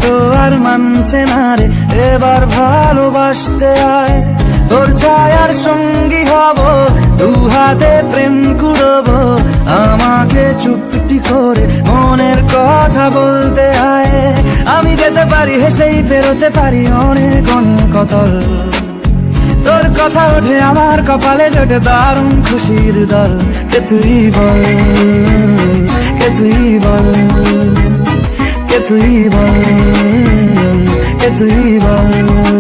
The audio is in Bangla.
তো আর মানছে না রে, এবার ভালোবাসতে আয়। তোর ছায়ার সঙ্গী হব, দু হাতে প্রেম কুড়বো, আমাকে চুপটি করে মনের কথা বলতে আয়। আমি যেতে পারি হেসেই পেরোতে পারি অনেক অনেক অতল, তোর কথা ওঠে আমার কপালে জোটে দারুণ খুশির দল। কে তুই বল, কে তুই বল, কে তুই বল, কে তুই বল।